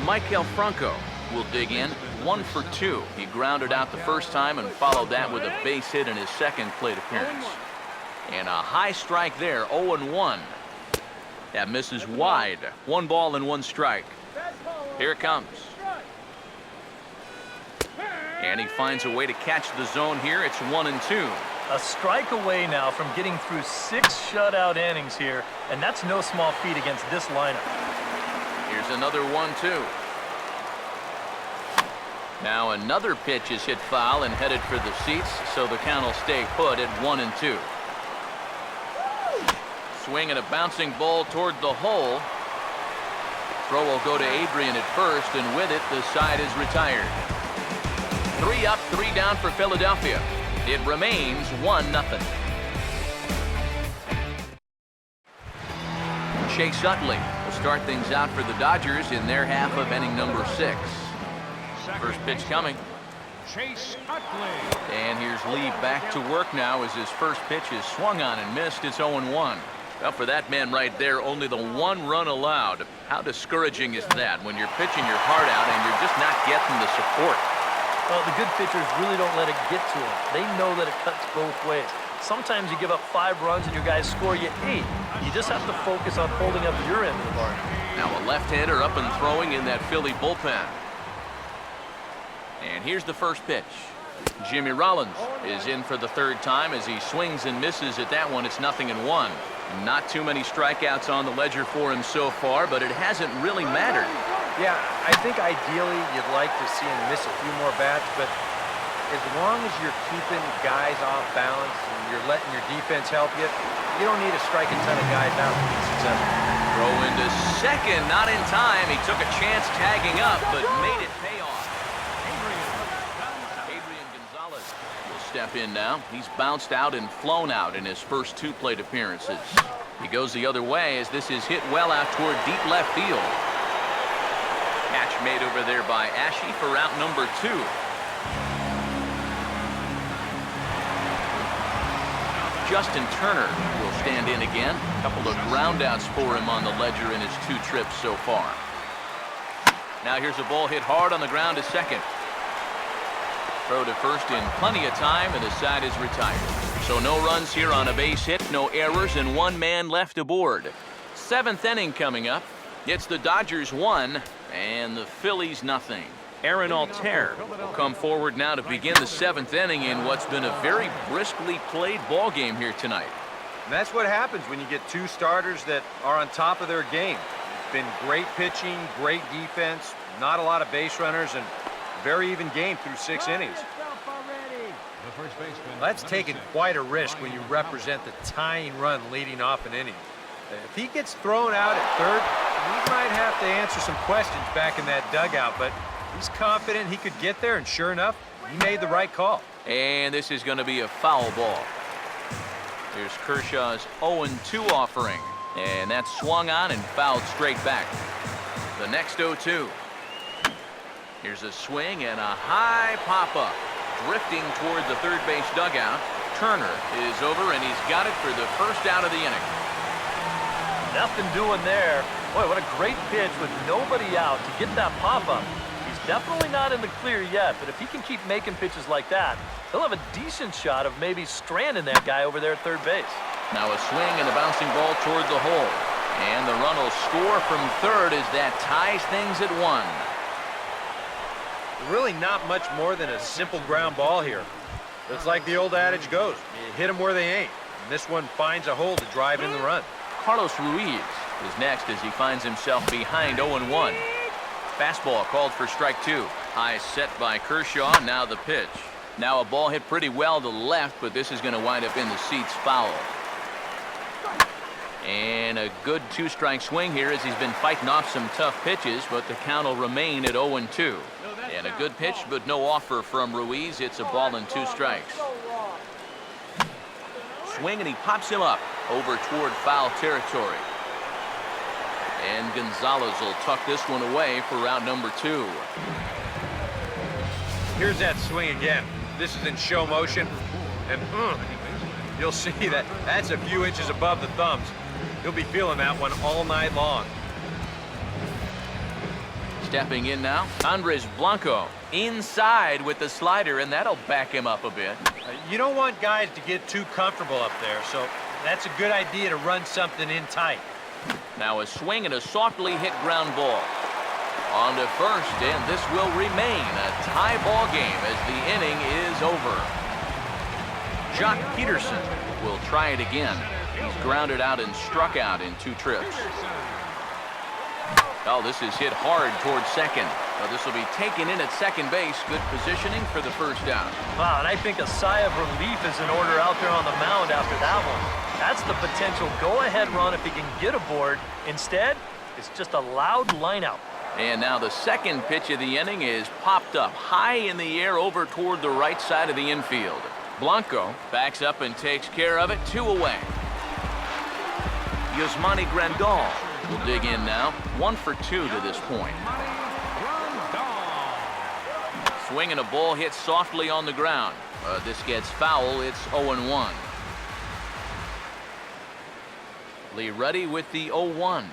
Michael Franco will dig in, 1 for 2. He grounded out the first time and followed that with a base hit in his second plate appearance. And a high strike there, 0-1. That misses wide. 1 ball and 1 strike. Here it comes. And he finds a way to catch the zone here. It's 1-2. A strike away now from getting through 6 shutout innings here, and that's no small feat against this lineup. Here's another 1-2. Now another pitch is hit foul and headed for the seats, so the count will stay put at 1-2. Swing and a bouncing ball toward the hole. Throw will go to Adrian at first, and with it, the side is retired. 3 up, 3 down for Philadelphia. It remains 1-0. Chase Utley will start things out for the Dodgers in their half of inning number 6. First pitch coming. Chase Utley. And here's Lee back to work now as his first pitch is swung on and missed. It's 0-1. Well, for that man right there, only the 1 run allowed. How discouraging is that when you're pitching your heart out and you're just not getting the support? Well, the good pitchers really don't let it get to them. They know that it cuts both ways. Sometimes you give up 5 runs and your guys score you 8. You just have to focus on holding up your end of the bargain. Now a left-hander up and throwing in that Philly bullpen. And here's the first pitch. Jimmy Rollins is in for the 3rd time as he swings and misses at that one. It's 0-1. Not too many strikeouts on the ledger for him so far, but it hasn't really mattered. Yeah, I think ideally you'd like to see him miss a few more bats, but as long as you're keeping guys off balance and you're letting your defense help you, you don't need to strike a ton of guys out to be successful. Throw into second, not in time. He took a chance tagging up, but made it pay off. Adrian Gonzalez will step in now. He's bounced out and flown out in his first 2 plate appearances. He goes the other way as this is hit well out toward deep left field. Catch made over there by Ashe for out number 2. Justin Turner will stand in again. A couple of groundouts for him on the ledger in his 2 trips so far. Now here's a ball hit hard on the ground to second. Throw to first in plenty of time, and the side is retired. So no runs here on a base hit, no errors, and 1 man left aboard. 7th inning coming up. It's the Dodgers 1 and the Phillies 0. Aaron Altair will come forward now to begin the 7th inning in what's been a very briskly played ball game here tonight. And that's what happens when you get 2 starters that are on top of their game. It's been great pitching, great defense, not a lot of base runners, and very even game through 6 innings. That's taken quite a risk when you represent the tying run leading off an inning. If he gets thrown out at 3rd, he might have to answer some questions back in that dugout, but he's confident he could get there, and sure enough, he made the right call. And this is going to be a foul ball. Here's Kershaw's 0-2 offering, and that's swung on and fouled straight back. The next 0-2. Here's a swing and a high pop-up. Drifting toward the 3rd base dugout. Turner is over, and he's got it for the first out of the inning. Nothing doing there. Boy, what a great pitch with nobody out to get that pop-up. He's definitely not in the clear yet, but if he can keep making pitches like that, he'll have a decent shot of maybe stranding that guy over there at 3rd base. Now a swing and a bouncing ball toward the hole. And the run will score from 3rd as that ties things at 1. Really not much more than a simple ground ball here. It's like the old adage goes, you hit them where they ain't. And this one finds a hole to drive in the run. Carlos Ruiz is next as he finds himself behind 0-1. Fastball called for strike 2. High set by Kershaw. Now the pitch. Now a ball hit pretty well to left, but this is going to wind up in the seats foul. And a good 2-strike swing here as he's been fighting off some tough pitches, but the count will remain at 0-2. And a good pitch, but no offer from Ruiz. It's a ball and 2 strikes. Swing, and he pops him up over toward foul territory. And Gonzalez will tuck this one away for round number 2. Here's that swing again. This is in show motion, and you'll see that that's a few inches above the thumbs. He'll be feeling that one all night long. Stepping in now, Andres Blanco. Inside with the slider, and that'll back him up a bit. You don't want guys to get too comfortable up there, so that's a good idea to run something in tight. Now a swing and a softly hit ground ball. On to first, and this will remain a tie ball game as the inning is over. Jock Peterson will try it again. He's grounded out and struck out in 2 trips. Oh, this is hit hard towards second. So this will be taken in at second base. Good positioning for the first out. Wow, and I think a sigh of relief is in order out there on the mound after that one. That's the potential go-ahead run if he can get aboard. Instead, it's just a loud lineout. And now the second pitch of the inning is popped up high in the air over toward the right side of the infield. Blanco backs up and takes care of it. 2 away. Yasmani Grandal will dig in now. 1 for 2 to this point. Swing and a ball hit softly on the ground. This gets foul. It's 0-1. Lee Ruddy with the 0-1.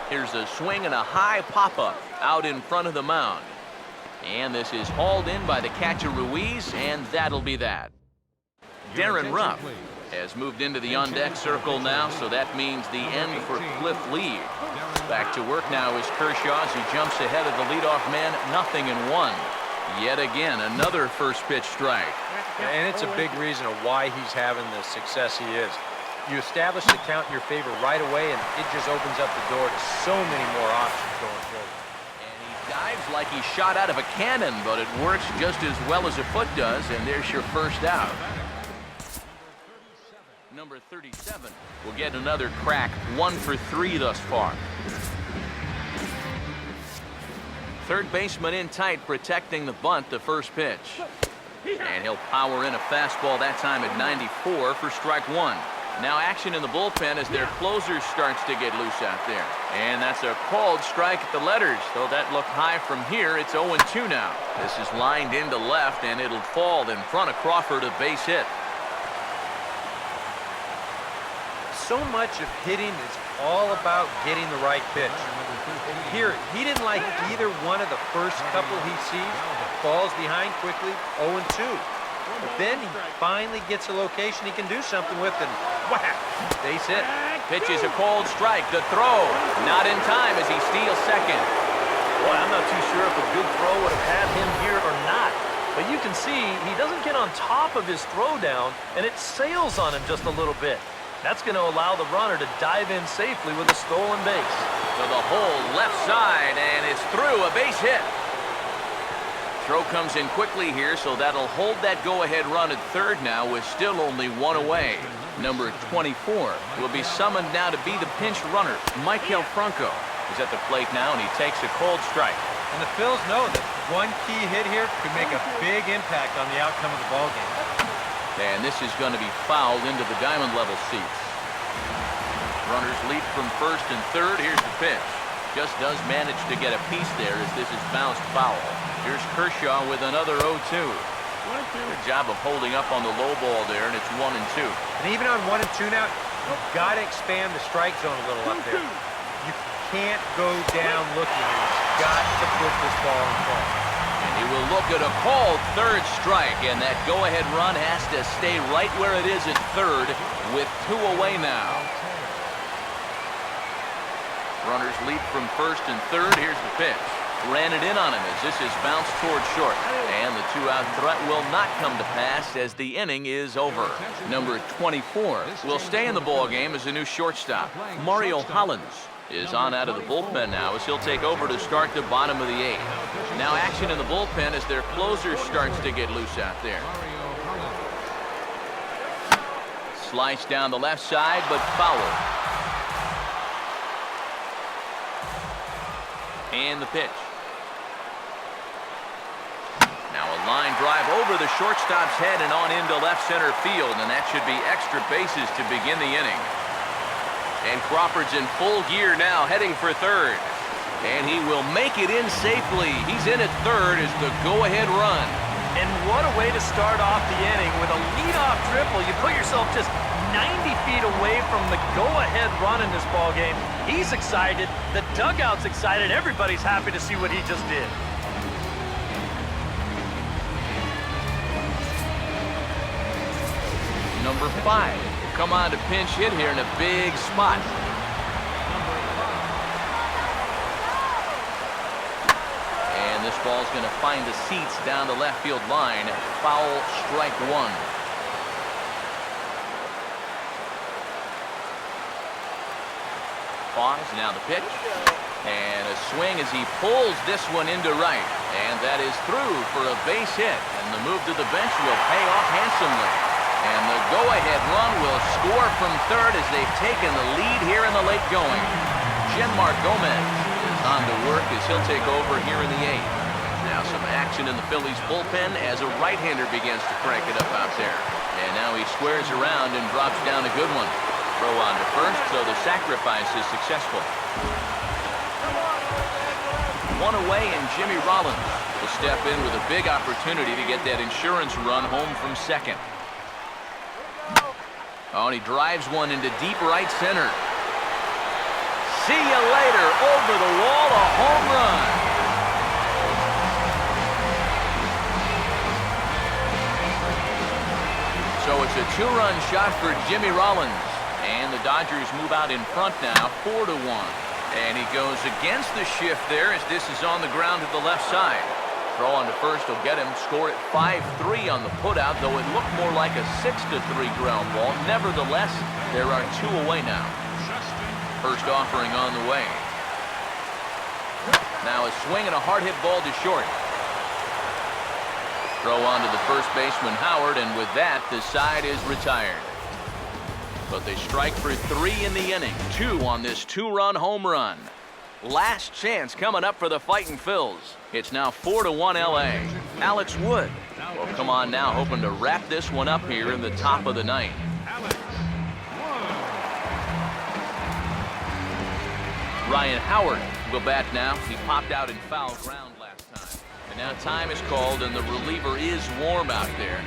Here's a swing and a high pop-up out in front of the mound. And this is hauled in by the catcher Ruiz, and that'll be that. Darren Ruff has moved into the on-deck circle now, so that means the end for Cliff Lee. Back to work now is Kershaw as he jumps ahead of the leadoff man, 0-1. Yet again, another first pitch strike. And it's a big reason of why he's having the success he is. You establish the count in your favor right away, and it just opens up the door to so many more options going forward. And he dives like he shot out of a cannon, but it works just as well as a foot does, and there's your first out. Number 37 will get another crack, 1 for 3 thus far. Third baseman in tight, protecting the bunt, the first pitch. And he'll power in a fastball that time at 94 for strike 1. Now action in the bullpen as their closer starts to get loose out there. And that's a called strike at the letters. Though that looked high from here, it's 0-2 now. This is lined into left, and it'll fall in front of Crawford, a base hit. So much of hitting is all about getting the right pitch. Here, he didn't like either one of the first couple he sees. Falls behind quickly, 0-2. But then he finally gets a location he can do something with, and whack, base hit. Pitch is a called strike. The throw, not in time as he steals second. Boy, I'm not too sure if a good throw would have had him here or not. But you can see he doesn't get on top of his throw down, and it sails on him just a little bit. That's going to allow the runner to dive in safely with a stolen base. To the hole left side, and it's through, a base hit. Throw comes in quickly here, so that'll hold that go-ahead run at third now with still only 1 away. Number 24 will be summoned now to be the pinch runner. Maikel Franco is at the plate now, and he takes a called strike. And the Phils know that one key hit here could make a big impact on the outcome of the ballgame. And this is going to be fouled into the diamond level seats. Runners leap from first and third. Here's the pitch. Just does manage to get a piece there as this is bounced foul. Here's Kershaw with another 0-2. Good job of holding up on the low ball there, and it's 1-2. And even on 1 and 2 now, you've got to expand the strike zone a little up there. You can't go down looking. You've got to put this ball in front. And he will look at a called third strike, and that go-ahead run has to stay right where it is at third with 2 away now. Runners leap from first and third. Here's the pitch. Ran it in on him as this is bounced toward short. And the 2-out threat will not come to pass as the inning is over. Number 24 will stay in the ball game as a new shortstop. Mario Hollins is on out of the bullpen now as he'll take over to start the bottom of the 8th. Now action in the bullpen as their closer starts to get loose out there. Slice down the left side, but foul. And the pitch. Now a line drive over the shortstop's head and on into left center field, and that should be extra bases to begin the inning. And Crawford's in full gear now, heading for third. And he will make it in safely. He's in at third as the go-ahead run. And what a way to start off the inning with a leadoff triple. You put yourself just 90 feet away from the go-ahead run in this ball game. He's excited. The dugout's excited. Everybody's happy to see what he just did. Number 5 will come on to pinch hit here in a big spot. And this ball's going to find the seats down the left field line. Foul, strike 1. Pause, now the pitch. And a swing as he pulls this one into right. And that is through for a base hit. And the move to the bench will pay off handsomely. And the go-ahead run will score from third as they've taken the lead here in the late going. Genmar Gomez is on to work as he'll take over here in the 8th. Now some action in the Phillies bullpen as a right-hander begins to crank it up out there. And now he squares around and drops down a good one. Throw on to first, so the sacrifice is successful. One away, and Jimmy Rollins will step in with a big opportunity to get that insurance run home from second. Oh, and he drives one into deep right center. See you later. Over the wall, a home run. So it's a 2-run shot for Jimmy Rollins. And the Dodgers move out in front now, 4-1. And he goes against the shift there as this is on the ground to the left side. Throw on to first will get him. Score at 5-3 on the putout, though it looked more like a 6-3 ground ball. Nevertheless, there are 2 away now. First offering on the way. Now a swing and a hard hit ball to short. Throw on to the first baseman Howard, and with that, the side is retired. But they strike for 3 in the inning. 2 on this 2-run home run. Last chance coming up for the Fightin' Phils. It's now 4-1 LA. Alex Wood will come on now, hoping to wrap this one up here in the top of the 9th. Ryan Howard will bat now. He popped out in foul ground last time. And now time is called, and the reliever is warm out there.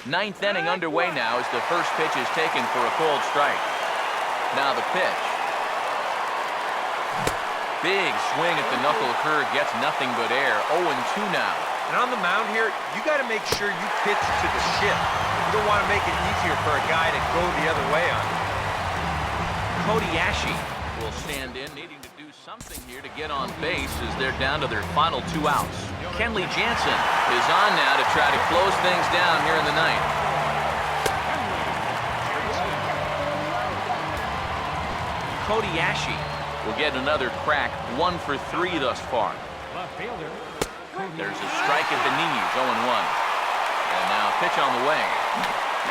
Ninth inning underway now as the first pitch is taken for a called strike. Now the pitch. Big swing at the knuckle curve, gets nothing but air. 0-2 now. And on the mound here, you got to make sure you pitch to the shift. You don't want to make it easier for a guy to go the other way on you. Cody Ashe will stand in, needing to do something here to get on base as they're down to their final 2 outs. Kenley Jansen is on now to try to close things down here in the 9th. Cody Ashe will get another crack, 1 for 3 thus far. There's a strike at the knees, 0-1. And now pitch on the way.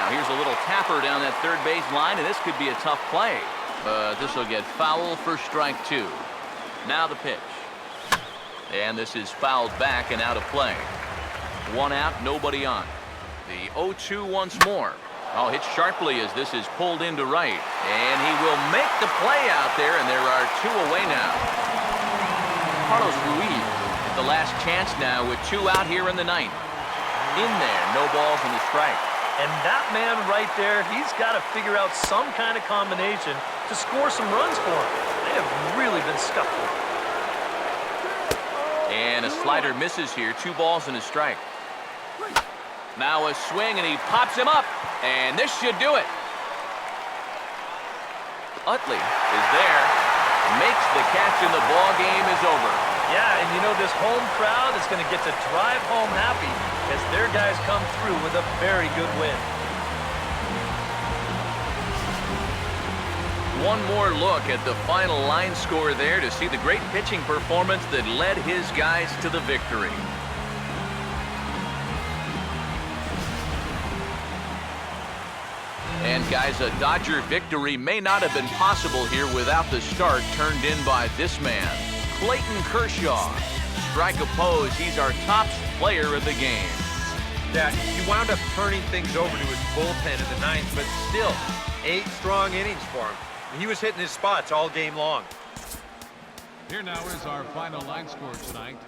Now here's a little tapper down that third base line, and this could be a tough play. But this will get foul for strike 2. Now the pitch. And this is fouled back and out of play. 1 out, nobody on. The 0-2 once more. Oh, hit sharply as this is pulled into right. And he will make the play out there, and there are 2 away now. Carlos Ruiz, the last chance now with 2 out here in the 9th. In there, no balls and a strike. And that man right there, he's got to figure out some kind of combination to score some runs for him. They have really been scuffling. And a slider misses here. 2 balls and a strike. Now a swing, and he pops him up. And this should do it. Utley is there. Makes the catch, and the ball game is over. Yeah, and you know this home crowd is going to get to drive home happy as their guys come through with a very good win. One more look at the final line score there to see the great pitching performance that led his guys to the victory. And guys, a Dodger victory may not have been possible here without the start turned in by this man, Clayton Kershaw. Strike opposed, he's our top player of the game. Yeah, he wound up turning things over to his bullpen in the 9th, but still, 8 strong innings for him. He was hitting his spots all game long. Here now is our final line score tonight.